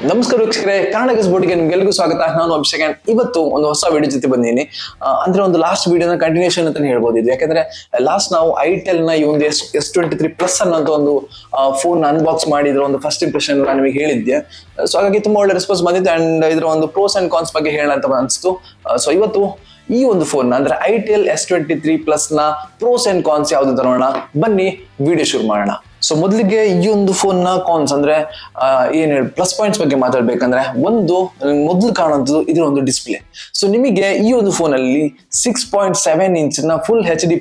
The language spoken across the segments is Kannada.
ನಮಸ್ಕಾರ ವೀಕ್ಷಕರೇ, ಕನ್ನಡ ಗಿಸ್ಬೋಟ್ಗೆ ನಿಮ್ಗೆಲ್ರಿಗೂ ಸ್ವಾಗತ. ನಾನು ಅಭಿಷೇಕ್. ಇವತ್ತು ಒಂದು ಹೊಸ ವಿಡಿಯೋ ಜೊತೆ ಬಂದಿದ್ದೀನಿ. ಅಂದ್ರೆ ಒಂದು ಲಾಸ್ಟ್ ವಿಡಿಯೋನ ಕಂಟಿನ್ಯೂಷನ್ ಅಂತ ಹೇಳ್ಬೋದು ಇದು. ಯಾಕಂದ್ರೆ ಲಾಸ್ಟ್ ನಾವು ಐಟೆಲ್ ನ ಈ ಒಂದು S23+ ಅನ್ನೋ ಒಂದು ಫೋನ್ ಅನ್ಬಾಕ್ಸ್ ಮಾಡಿದ್ರ ಒಂದು ಫಸ್ಟ್ ಇಂಪ್ರೆಷನ್ ನಾನು ನಿಮಗೆ ಹೇಳಿದ್ದೆ. ಸೊ ಹಾಗಾಗಿ ತುಂಬಾ ಒಳ್ಳೆ ರೆಸ್ಪಾನ್ಸ್ ಬಂದಿದೆ ಅಂಡ್ ಇದರ ಒಂದು ಪ್ರೋಸ್ ಅಂಡ್ ಕಾನ್ಸ್ ಬಗ್ಗೆ ಹೇಳೋಣ ಅಂತ ಅನಿಸ್ತು. ಸೊ ಇವತ್ತು ಈ ಒಂದು ಫೋನ್ ಅಂದ್ರೆ ಐಟೆಲ್ S23+ ನ ಪ್ರೋಸ್ ಅಂಡ್ ಕಾನ್ಸ್ ಯಾವ್ದು ತರೋಣ, ಬನ್ನಿ ವಿಡಿಯೋ ಶುರು ಮಾಡೋಣ. ಸೊ ಮೊದಲಿಗೆ ಈ ಒಂದು ಫೋನ್ ನ ಕಾನ್ಸ್ ಅಂದ್ರೆ ಏನ್ ಹೇಳಿ ಪ್ಲಸ್ ಪಾಯಿಂಟ್ಸ್ ಬಗ್ಗೆ ಮಾತಾಡ್ಬೇಕಂದ್ರೆ, ಒಂದು ಮೊದಲು ಕಾಣುವಂಥದ್ದು ಇದರ ಒಂದು ಡಿಸ್ಪ್ಲೇ. ಸೊ ನಿಮಗೆ ಈ ಒಂದು ಫೋನ್ ಅಲ್ಲಿ 6.7 ಇಂಚ್ ನ ಫುಲ್ HD+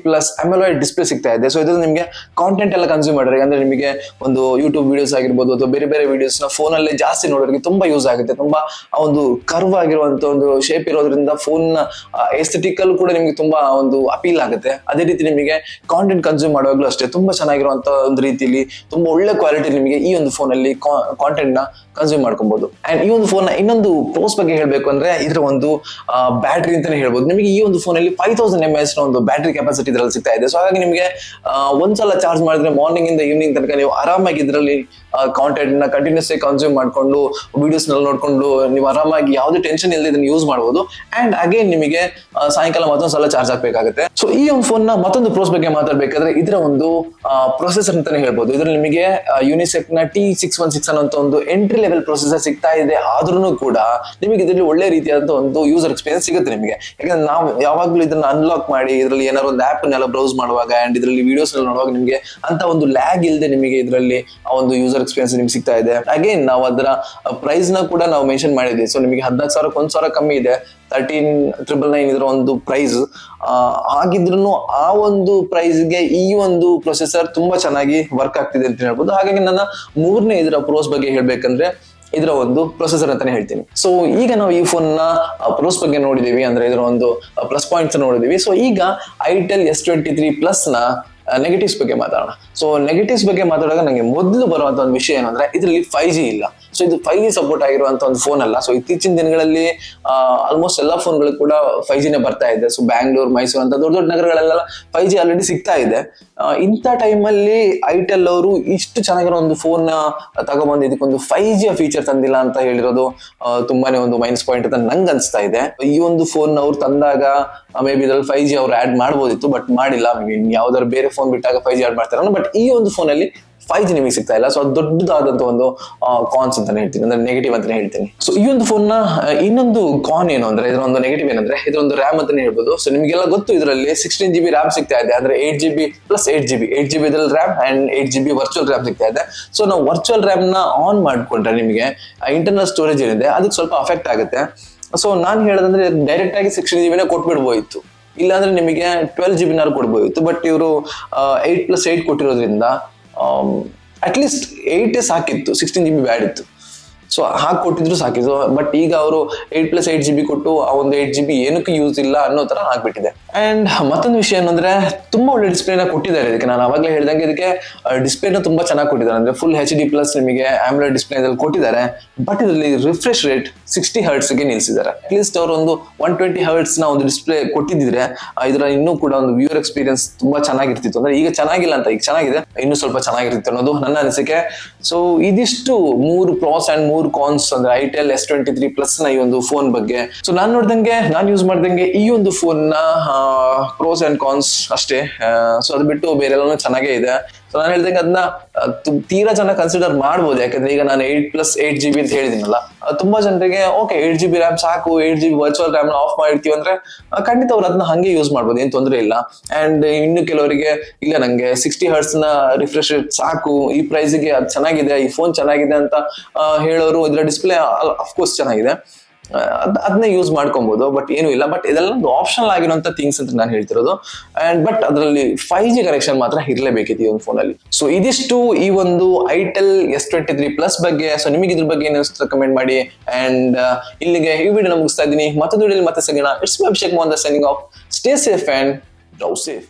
AMOLED ಡಿಸ್ಪ್ಲೇ ಸಿಗ್ತಾ ಇದೆ. ಸೊ ಇದ್ರಲ್ಲಿ ನಿಮಗೆ ಕಾಂಟೆಂಟ್ ಎಲ್ಲ ಕನ್ಸ್ಯೂಮ್ ಮಾಡೋರಿಗೆ, ಅಂದ್ರೆ ನಿಮಗೆ ಒಂದು ಯೂಟ್ಯೂಬ್ ವಿಡಿಯೋಸ್ ಆಗಿರ್ಬೋದು ಅಥವಾ ಬೇರೆ ಬೇರೆ ವಿಡಿಯೋಸ್ ನ ಫೋನ್ ಅಲ್ಲೇ ಜಾಸ್ತಿ ನೋಡೋರಿಗೆ ತುಂಬಾ ಯೂಸ್ ಆಗುತ್ತೆ. ತುಂಬಾ ಒಂದು ಕರ್ವ್ ಆಗಿರುವಂತ ಒಂದು ಶೇಪ್ ಇರೋದ್ರಿಂದ ಫೋನ್ ಎಸ್ಥೆಟಿಕಲ್ ಕೂಡ ನಿಮಗೆ ತುಂಬಾ ಒಂದು ಅಪೀಲ್ ಆಗುತ್ತೆ. ಅದೇ ರೀತಿ ನಿಮಗೆ ಕಾಂಟೆಂಟ್ ಕನ್ಸ್ಯೂಮ್ ಮಾಡುವಾಗ್ಲೂ ಅಷ್ಟೇ ತುಂಬಾ ಚೆನ್ನಾಗಿರುವಂತ ಒಂದು ರೀತಿಯಲ್ಲಿ ತುಂಬಾ ಒಳ್ಳೆ ಕ್ವಾಲಿಟಿ ನಿಮಗೆ ಈ ಒಂದು ಫೋನ್ ಅಲ್ಲಿ ಕಾಂಟೆಂಟ್ ನ ಕನ್ಸ್ಯೂಮ್ ಮಾಡ್ಕೊಬಹುದು. ಅಂಡ್ ಈ ಒಂದು ಫೋನ್ ನ ಇನ್ನೊಂದು ಪ್ರೋಸ್ ಬಗ್ಗೆ ಹೇಳ್ಬೇಕು ಅಂದ್ರೆ ಇದರ ಒಂದು ಬ್ಯಾಟರಿ ಅಂತಾನೆ ಹೇಳ್ಬೋದು. ನಿಮಗೆ ಈ ಒಂದು ಫೋನ್ ಅಲ್ಲಿ 5000 mAh ನ ಒಂದು ಬ್ಯಾಟರಿ ಕೆಪಾಸಿಟಿ ಇದರಲ್ಲಿ ಸಿಗ್ತಾ ಇದೆ. ಸೊ ಹಾಗಾಗಿ ನಿಮಗೆ ಒಂದ್ಸಲ ಚಾರ್ಜ್ ಮಾಡಿದ್ರೆ ಮಾರ್ನಿಂಗ್ ಇಂದ ಈವ್ನಿಂಗ್ ತನಕ ನೀವು ಆರಾಮಾಗಿ ಇದರಲ್ಲಿ ಕಾಂಟೆಂಟ್ ನ ಕಂಟಿನ್ಯೂಸ್ ಆಗಿ ಕನ್ಸ್ಯೂಮ್ ಮಾಡ್ಕೊಂಡು ವಿಡಿಯೋಸ್ ನಲ್ಲಿ ನೋಡ್ಕೊಂಡು ನೀವು ಆರಾಮಾಗಿ ಯಾವುದೇ ಟೆನ್ಷನ್ ಇಲ್ಲದೆ ಇದನ್ನ ಯೂಸ್ ಮಾಡಬಹುದು. ಅಂಡ್ ಅಗೇನ್ ನಿಮಗೆ ಸಾಯಂಕಾಲ ಮತ್ತೊಂದ್ಸಲ ಚಾರ್ಜ್ ಹಾಕ್ಬೇಕಾಗುತ್ತೆ. ಸೊ ಈ ಒಂದು ಫೋನ್ ನ ಮತ್ತೊಂದು ಪ್ರೋಸ್ ಬಗ್ಗೆ ಮಾತಾಡ್ಬೇಕಾದ್ರೆ ಇದರ ಒಂದು ಪ್ರೊಸೆಸರ್ ಅಂತಾನೆ ಹೇಳ್ಬೋದು. ಇದ್ರಲ್ಲಿ ನಿಮಗೆ ಯುನಿಸೆಕ್ ನ T616 ಅನ್ನೋ ಒಂದು ಎಂಟ್ರಿ ಲೆವೆಲ್ ಪ್ರೊಸೆಸರ್ ಸಿಗ್ತಾ ಇದೆ. ಆದ್ರೂ ಕೂಡ ನಿಮಗೆ ಇದರಲ್ಲಿ ಒಳ್ಳೆ ರೀತಿಯಾದ ಒಂದು ಯೂಸರ್ ಎಕ್ಸ್ಪೀರಿಯನ್ಸ್ ಸಿಗುತ್ತೆ ನಿಮಗೆ. ಯಾಕಂದ್ರೆ ನಾವು ಯಾವಾಗ್ಲೂ ಇದನ್ನ ಅನ್ಲಾಕ್ ಮಾಡಿ ಇದರಲ್ಲಿ ಏನಾದ್ರು ಒಂದು ಆಪ್ ನೆಲ್ಲ ಬ್ರೌಸ್ ಮಾಡುವಾಗ ಅಂಡ್ ಇದರಲ್ಲಿ ವಿಡಿಯೋಸ್ ನೋಡುವಾಗ ನಿಮಗೆ ಅಂತ ಒಂದು ಲ್ಯಾಗ್ ಇಲ್ಲದೆ ನಿಮಗೆ ಇದರಲ್ಲಿ ಆ ಒಂದು ಯೂಸರ್ ಎಕ್ಸ್ಪೀರಿಯನ್ಸ್ ನಿಮ್ಗೆ ಸಿಗ್ತಾ ಇದೆ. ಅಗೇನ್ ನಾವು ಅದರ ಪ್ರೈಸ್ ನ ಕೂಡ ನಾವು ಮೆನ್ಷನ್ ಮಾಡಿದ್ವಿ. ಸೊ ನಿಮಗೆ 14,000ಕ್ಕೆ 1,000 ಕಮ್ಮಿ ಇದೆ. 13,999 ಇದರ ಒಂದು ಪ್ರೈಸ್ ಆಗಿದ್ರು ಆ ಒಂದು ಪ್ರೈಸ್ಗೆ ಈ ಒಂದು ಪ್ರೊಸೆಸರ್ ತುಂಬಾ ಚೆನ್ನಾಗಿ ವರ್ಕ್ ಆಗ್ತಿದೆ ಅಂತ ಹೇಳ್ಬೋದು. ಹಾಗಾಗಿ ನನ್ನ ಮೂರನೇ ಇದರ ಪ್ರೋಸ್ ಬಗ್ಗೆ ಹೇಳ್ಬೇಕಂದ್ರೆ ಇದರ ಒಂದು ಪ್ರೊಸೆಸರ್ ಅಂತಾನೆ ಹೇಳ್ತೀನಿ. ಸೊ ಈಗ ನಾವು ಈ ಫೋನ್ ನ ಪ್ರೋಸ್ ಬಗ್ಗೆ ನೋಡಿದೀವಿ, ಅಂದ್ರೆ ಇದರ ಒಂದು ಪ್ಲಸ್ ಪಾಯಿಂಟ್ಸ್ ನೋಡಿದೀವಿ. ಸೊ ಈಗ ಐಟೆಲ್ S23+ ನ ನೆಗೆಟಿವ್ಸ್ ಬಗ್ಗೆ ಮಾತಾಡೋಣ. ಸೊ ನೆಗೆಟಿವ್ಸ್ ಬಗ್ಗೆ ಮಾತಾಡುವಾಗ ನಂಗೆ ಮೊದಲು ಬರುವಂತ ಒಂದು ವಿಷಯ ಏನಂದ್ರೆ ಇದರಲ್ಲಿ 5G ಇಲ್ಲ. ಸೊ ಇದು 5G ಸಪೋರ್ಟ್ ಆಗಿರುವಂತ ಒಂದು ಫೋನ್ ಅಲ್ಲ. ಸೊ ಇತ್ತೀಚಿನ ದಿನಗಳಲ್ಲಿ ಆಲ್ಮೋಸ್ಟ್ ಎಲ್ಲಾ ಫೋನ್ಗಳು ಕೂಡ 5G ನೇ ಬರ್ತಾ ಇದೆ. ಸೊ ಬ್ಯಾಂಗ್ಳೂರ್, ಮೈಸೂರು ಅಂತ ದೊಡ್ಡ ದೊಡ್ಡ ನಗರಗಳೆಲ್ಲ 5G ಆಲ್ರೆಡಿ ಸಿಗ್ತಾ ಇದೆ. ಇಂಥ ಟೈಮಲ್ಲಿ ಐಟೆಲ್ ಅವರು ಇಷ್ಟು ಚೆನ್ನಾಗಿರೋ ಒಂದು ಫೋನ್ ತಗೊಂಡ್ಬಂದು ಇದಕ್ಕೊಂದು 5G ಫೀಚರ್ ತಂದಿಲ್ಲ ಅಂತ ಹೇಳಿರೋದು ತುಂಬಾನೇ ಒಂದು ಮೈನಸ್ ಪಾಯಿಂಟ್ ಅಂತ ನಂಗೆ ಅನ್ಸ್ತಾ ಇದೆ. ಈ ಒಂದು ಫೋನ್ ಅವ್ರು ತಂದಾಗ ಮೇ ಬಿ ಇದ್ರಲ್ಲಿ 5G ಅವ್ರು ಆಡ್ ಮಾಡ್ಬೋದಿತ್ತು, ಬಟ್ ಮಾಡಿಲ್ಲ. ಯಾವ್ದಾದ್ರು ಬೇರೆ ಫೋನ್ ಬಿಟ್ಟಾಗ 5G ಆಡ್ ಮಾಡ್ತಾರೆ. ಬಟ್ ಈ ಒಂದು ಫೋನ್ ಅಲ್ಲಿ 5G ನಿಮಗೆ ಸಿಗ್ತಾ ಇಲ್ಲ. ಸೊ ಅದು ದೊಡ್ಡದಾದಂತ ಒಂದು ಕಾನ್ಸ್ ಅಂತಾನೆ ಹೇಳ್ತೀನಿ, ಅಂದ್ರೆ ನೆಗೆಟಿವ್ ಅಂತಾನೆ ಹೇಳ್ತೀನಿ. ಸೊ ಈ ಒಂದು ಫೋನ್ ನ ಇನ್ನೊಂದು ಕಾನ್ ಏನು ಅಂದ್ರೆ, ಇದರ ಒಂದು ನೆಗೆಟಿವ್ ಏನಂದ್ರೆ ಇದೊಂದು ರ್ಯಾಮ್ ಅಂತಾನೆ ಹೇಳ್ಬೋದು. ಸೊ ನಿಮಗೆಲ್ಲ ಗೊತ್ತು ಇದರಲ್ಲಿ 16GB ರ್ಯಾಮ್ ಸಿಗ್ತಾ ಇದೆ. ಅಂದ್ರೆ 8GB + 8GB ಇದ್ರಲ್ಲಿ RAM and 8GB virtual RAM ಸಿಗ್ತಾ ಇದೆ. ಸೊ ನಾವು ವರ್ಚುವಲ್ ರ್ಯಾಮ್ ನ ಆನ್ ಮಾಡ್ಕೊಂಡ್ರೆ ನಿಮಗೆ ಇಂಟರ್ನಲ್ ಸ್ಟೋರೇಜ್ ಏನಿದೆ ಅದಕ್ಕೆ ಸ್ವಲ್ಪ ಅಫೆಕ್ಟ್ ಆಗುತ್ತೆ. ಸೊ ನಾನ್ ಹೇಳೋದಂದ್ರೆ ಡೈರೆಕ್ಟ್ ಆಗಿ 16GB ಕೊಟ್ಬಿಡ್ಬೋಯಿತ್ತು, ಇಲ್ಲಾಂದ್ರೆ ನಿಮಗೆ 12GB ಕೊಡ್ಬೋದಿತ್ತು. ಬಟ್ ಇವರು 8+8 ಕೊಟ್ಟಿರೋದ್ರಿಂದ ಅಟ್ಲೀಸ್ಟ್ 8 ಸಾಕಿತ್ತು, 16GB ಬ್ಯಾಡ್ ಇತ್ತು. ಸೊ ಹಾಗೆ ಕೊಟ್ಟಿದ್ರು ಸಾಕಿತ್ತು. ಬಟ್ ಈಗ ಅವರು 8+8GB ಕೊಟ್ಟು ಆ ಒಂದು 8GB ಏನಕ್ಕೆ ಯೂಸ್ ಇಲ್ಲ ಅನ್ನೋ ತರ ಆಗ್ಬಿಟ್ಟಿದೆ. ಅಂಡ್ ಮತ್ತೊಂದು ವಿಷಯ ಏನಂದ್ರೆ ತುಂಬಾ ಒಳ್ಳೆ ಡಿಸ್ಪ್ಲೇನ ಕೊಟ್ಟಿದ್ದಾರೆ ಇದಕ್ಕೆ. ನಾನು ಅವಾಗಲೇ ಹೇಳ್ದಂಗೆ ಇದಕ್ಕೆ ಡಿಸ್ಪ್ಲೇನ ತುಂಬಾ ಚೆನ್ನಾಗಿ ಕೊಟ್ಟಿದ್ದಾರೆ. ಅಂದ್ರೆ ಫುಲ್ HD+ ನಿಮಗೆ AMOLED ಡಿಸ್ಪ್ಲೇ ಇದ್ರಲ್ಲಿ ಕೊಟ್ಟಿದ್ದಾರೆ. ಬಟ್ ಇದರಲ್ಲಿ ರಿಫ್ರೆಶ್ ರೇಟ್ 60 Hz ಗೆ ನಿಲ್ಸಿದ್ದಾರೆ. ಅಟ್ಲೀಸ್ಟ್ ಅವರು ಒಂದು 120 Hz ನ ಒಂದು ಡಿಸ್ಪ್ಲೇ ಕೊಟ್ಟಿದ್ರೆ ಇದರ ಇನ್ನೂ ಕೂಡ ಒಂದು ವ್ಯೂವರ್ ಎಕ್ಸ್ಪೀರಿಯನ್ಸ್ ತುಂಬಾ ಚೆನ್ನಾಗಿರ್ತಿತ್ತು. ಅಂದ್ರೆ ಈಗ ಚೆನ್ನಾಗಿಲ್ಲ ಅಂತ, ಈಗ ಚೆನ್ನಾಗಿದೆ, ಇನ್ನೂ ಸ್ವಲ್ಪ ಚೆನ್ನಾಗಿರ್ತಿತ್ತು ಅನ್ನೋದು ನನ್ನ ಅನಿಸಿಕೆ. ಸೊ ಇದಿಷ್ಟು 3 ಪ್ರೋಸ್ ಅಂಡ್ 3 ಕಾನ್ಸ್ ಅಂದ್ರೆ ಐಟೆಲ್ S23+ ನ ಈ ಒಂದು ಫೋನ್ ಬಗ್ಗೆ. ಸೊ ನಾನು ಯೂಸ್ ಮಾಡ್ದಂಗೆ ಈ ಒಂದು ಫೋನ್ ನ ಪ್ರೋಸ್ ಅಂಡ್ ಕಾನ್ಸ್ ಅಷ್ಟೇ. ಸೊ ಅದು ಬಿಟ್ಟು ಬೇರೆ ಎಲ್ಲಾನು ಚೆನ್ನಾಗೇ ಇದೆ. ಸೊ ನಾನು ಹೇಳ್ದಂಗೆ ಅದನ್ನ ತೀರಾ ಜನ ಕನ್ಸಿಡರ್ ಮಾಡ್ಬೋದು. ಯಾಕಂದ್ರೆ ಈಗ ನಾನು 8+8GB ಅಂತ ಹೇಳಿದಿನಲ್ಲ, ತುಂಬಾ ಜನರಿಗೆ ಓಕೆ 8GB ರ್ಯಾಮ್ ಸಾಕು, 8GB ವರ್ಚುವಲ್ ರ್ಯಾಮ್ ನ ಆಫ್ ಮಾಡಿರ್ತೀವಿ ಅಂದ್ರೆ ಖಂಡಿತ ಅವ್ರು ಅದನ್ನ ಹಂಗೆ ಯೂಸ್ ಮಾಡ್ಬೋದು, ಏನ್ ತೊಂದರೆ ಇಲ್ಲ. ಅಂಡ್ ಇನ್ನು ಕೆಲವರಿಗೆ ಇಲ್ಲ ನಂಗೆ 60 Hz ನ ರಿಫ್ರೆಶ್ ರೇಟ್ ಸಾಕು, ಈ ಪ್ರೈಸ್ಗೆ ಅದು ಚೆನ್ನಾಗಿದೆ, ಈ ಫೋನ್ ಚೆನ್ನಾಗಿದೆ ಅಂತ ಹೇಳೋರು ಇದರ ಡಿಸ್ಪ್ಲೇ ಅಫ್ಕೋರ್ಸ್ ಚೆನ್ನಾಗಿದೆ, ಅದನ್ನೇ ಯೂಸ್ ಮಾಡ್ಕೊಬಹುದು. ಬಟ್ ಏನು ಇಲ್ಲ. ಬಟ್ ಇದೆಲ್ಲ ಒಂದು ಆಪ್ಷನಲ್ ಆಗಿರುವಂತ ಥಿಂಗ್ಸ್ ಅಂತ ನಾನು ಹೇಳ್ತಿರೋದು. ಅಂಡ್ ಬಟ್ ಅದರಲ್ಲಿ 5G ಕನೆಕ್ಷನ್ ಮಾತ್ರ ಇರಲೇಬೇಕಿತ್ತು ಈ ಒಂದು ಫೋನ್ ಅಲ್ಲಿ. ಸೊ ಇದಿಷ್ಟು ಈ ಒಂದು ಐಟೆಲ್ S23+ ಬಗ್ಗೆ. ಸೊ ನಿಮಗೆ ಇದ್ರ ಬಗ್ಗೆ ಏನು ಅನಿಸುತ್ತೆ ಕಮೆಂಟ್ ಮಾಡಿ. ಅಂಡ್ ಇಲ್ಲಿಗೆ ಈ ವಿಡಿಯೋನ ಮುಗಿಸ್ತಾ ಇದ್ದೀನಿ. ಮತ್ತೊಂದು ವಿಡಿಯೋಲಿ ಮತ್ತೆ ಸಿಗೋಣ. It's my Abhishek Mohan signing off. Stay safe and drive safe.